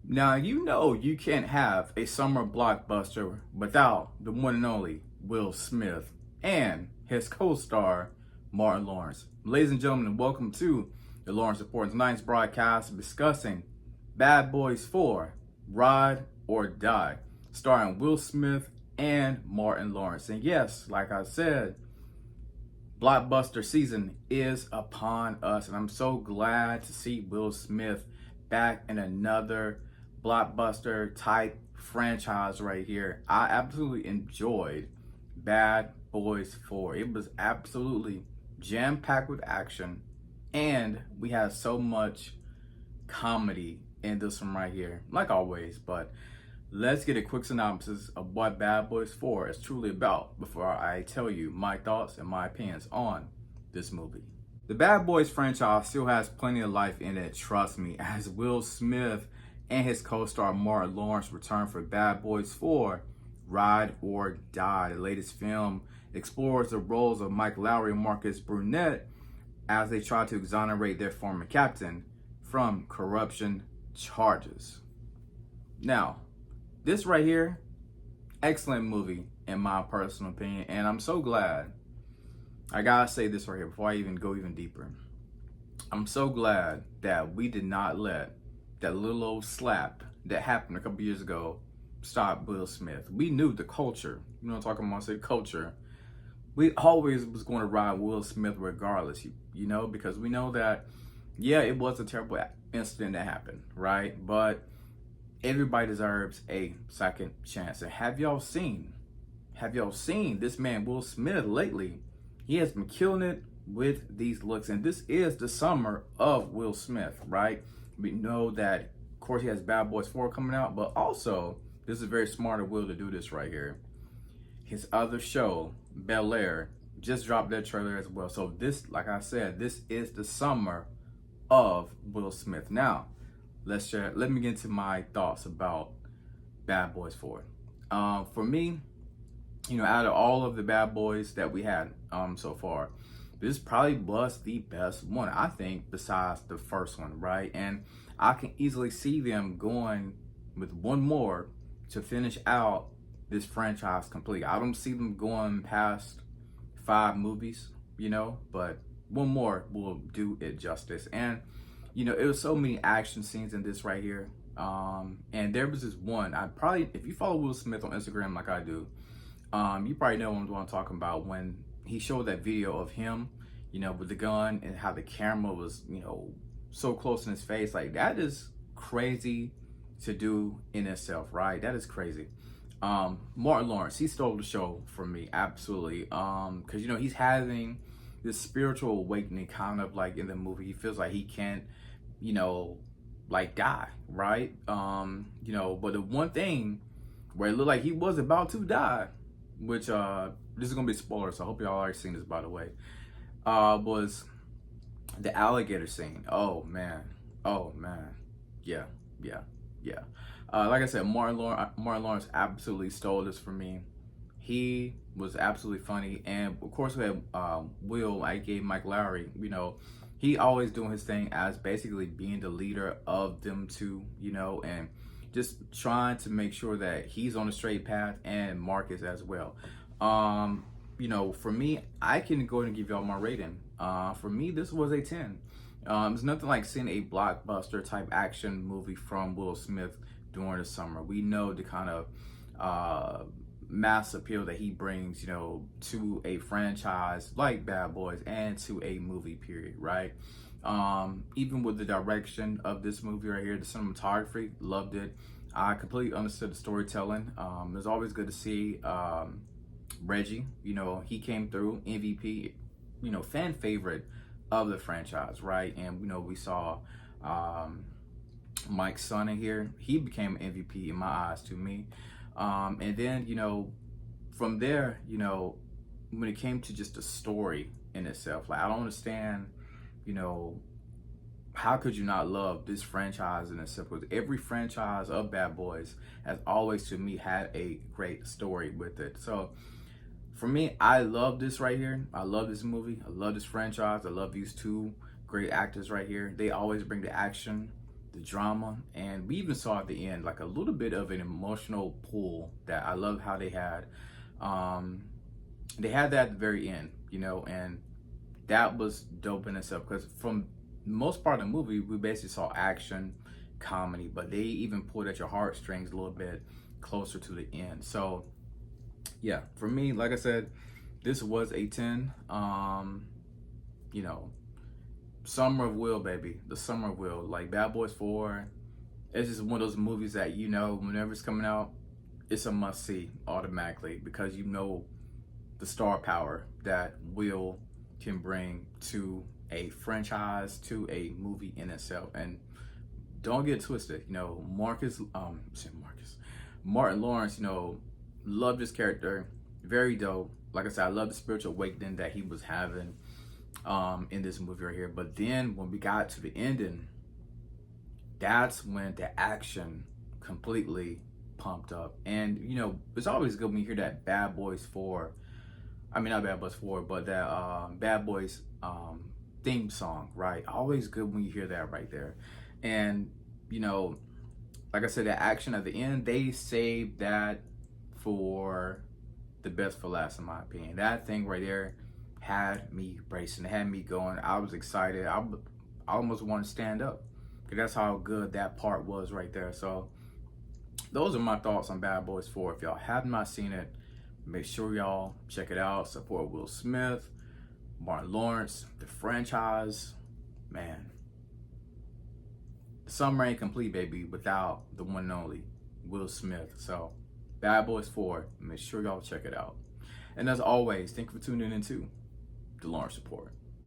Now, you know you can't have a summer blockbuster without the one and only Will Smith and his co-star Martin Lawrence. Ladies and gentlemen, welcome to the Lawrence Report. Tonight's broadcast discussing Bad Boys 4, Ride or Die, starring Will Smith and Martin Lawrence. And yes, like I said, Blockbuster season is upon us, and I'm so glad to see Will Smith back in another Blockbuster type franchise right here. I absolutely enjoyed Bad Boys 4. It was absolutely jam-packed with action, and we had so much comedy in this one right here, like always. But let's get a quick synopsis of what Bad Boys 4 is truly about before I tell you my thoughts and my opinions on this movie. The Bad Boys franchise still has plenty of life in it, trust me, as Will Smith and his co-star Martin Lawrence return for Bad Boys 4, Ride or Die. The latest film explores the roles of Mike Lowrey and Marcus Burnett as they try to exonerate their former captain from corruption charges. Now, this right here, excellent movie in my personal opinion, and I'm so glad. I gotta say this right here before I even go even deeper. I'm so glad that we did not let that little old slap that happened a couple years ago stop Will Smith. We knew the culture, you know what I'm talking about, I say culture. We always was going to ride Will Smith regardless, you know, because we know that, yeah, it was a terrible incident that happened, right? But everybody deserves a second chance. And have y'all seen this man Will Smith lately? He has been killing it with these looks, and this is the summer of Will Smith, right? We know that, of course, he has Bad Boys 4 coming out, but also this is very smart of Will to do this right here. His other show, Bel-Air, just dropped their trailer as well. So this, like I said, this is the summer of Will Smith. Now, let me get into my thoughts about Bad Boys 4. For me, you know, out of all of the Bad Boys that we had so far, this probably was the best one, I think, besides the first one, right? And I can easily see them going with one more to finish out this franchise completely. I don't see them going past 5 movies, you know, but one more will do it justice. And you know, it was so many action scenes in this right here. And there was this one, if you follow Will Smith on Instagram like I do, you probably know what I'm talking about, when he showed that video of him, you know, with the gun and how the camera was, you know, so close in his face. Like, that is crazy to do in itself, right? That is crazy. Martin Lawrence, he stole the show for me, absolutely. Because, you know, he's having this spiritual awakening kind of like in the movie. He feels like he can't, you know, like die, right? You know, but the one thing where it looked like he was about to die, which this is gonna be a spoiler, so I hope y'all already seen this, by the way, was the alligator scene. Oh man, yeah. Like I said, Martin Lawrence absolutely stole this for me. He was absolutely funny, and of course we had Will, aka Mike Lowrey. You know, he always doing his thing as basically being the leader of them two, you know, and just trying to make sure that he's on the straight path, and Marcus as well. You know, for me, I can go ahead and give y'all my rating. For me, this was a 10. It's nothing like seeing a blockbuster type action movie from Will Smith during the summer. We know the kind of mass appeal that he brings, you know, to a franchise like Bad Boys and to a movie period, right? Even with the direction of this movie right here, the cinematography, loved it. I completely understood the storytelling. It was always good to see Reggie, you know, he came through, MVP, you know, fan favorite of the franchise, right? And, you know, we saw Mike's son in here. He became an MVP in my eyes, to me. And then, you know, from there, you know, when it came to just the story in itself, like, I don't understand, you know, how could you not love this franchise in itself? Because every franchise of Bad Boys has always, to me, had a great story with it. So for me, I love this right here. I love this movie. I love this franchise. I love these two great actors right here. They always bring the action, the drama, and we even saw at the end like a little bit of an emotional pull that I love how they had. They had that at the very end, you know, and that was dope in itself, because from most part of the movie we basically saw action, comedy, but they even pulled at your heartstrings a little bit closer to the end. So yeah, for me, like I said, this was a 10. You know, Summer of Will, baby, the Summer of Will, like Bad Boys 4. It's just one of those movies that, you know, whenever it's coming out, it's a must see automatically, because you know the star power that Will can bring to a franchise, to a movie in itself. And don't get twisted, you know, Martin Lawrence, you know, love this character, very dope. Like I said, I love the spiritual awakening that he was having in this movie right here. But then when we got to the ending, that's when the action completely pumped up. And you know, it's always good when you hear that Bad Boys 4, I mean not Bad Boys 4, but that Bad Boys theme song, right? Always good when you hear that right there. And you know, like I said, the action at the end, they saved that for the best for last, in my opinion. That thing right there had me bracing, it had me going. I was excited. I almost wanted to stand up, because that's how good that part was right there. So those are my thoughts on Bad Boys 4. If y'all have not seen it, make sure y'all check it out. Support Will Smith, Martin Lawrence, the franchise. Man, the summer ain't complete, baby, without the one and only Will Smith. So Bad Boys 4, make sure y'all check it out. And as always, thank you for tuning in to the Lawrence Report.